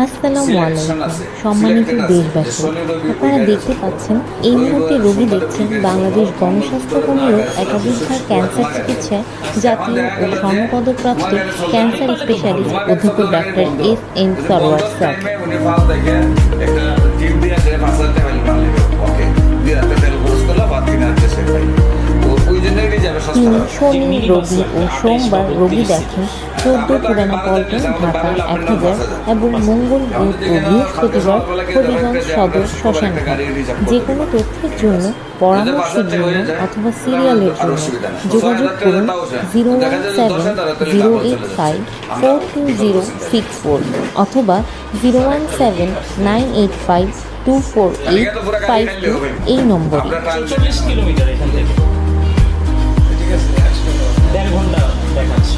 আসসালামু আলাইকুম সম্মানিত দেশবাসী, আপনারা দেখতে পাচ্ছেন এই মুহূর্তে রোগী দেখছেন বাংলাদেশ গণস্বাস্থ্য কমিটির একাধিকবার ক্যান্সার চিকিৎসায় জাতীয় ও স্বর্ণপদকপ্রাপ্ত ক্যান্সার স্পেশালিস্ট অধ্যক্ষ ডাক্তার এস.এম. সরওয়ার স্যার। তিনি শনি, রবি ও সোমবার রোগী দেখেন 14 পুরানা পল্টন, ঢাকা 1000 এবং মঙ্গল, বুধ ও বৃহস্পতিবার হবিগঞ্জ সদর শ্মশানঘাট। যে কোনো তথ্যের জন্য, পরামর্শের জন্য অথবা সিরিয়ালের জন্য যোগাযোগ করুন 017-085-42064 অথবা 017-985-24852 এই নম্বরে। 40 কিলোমিটার এখান থেকে, ঠিক আছে, 1.5 ঘন্টা দেখাচ্ছে।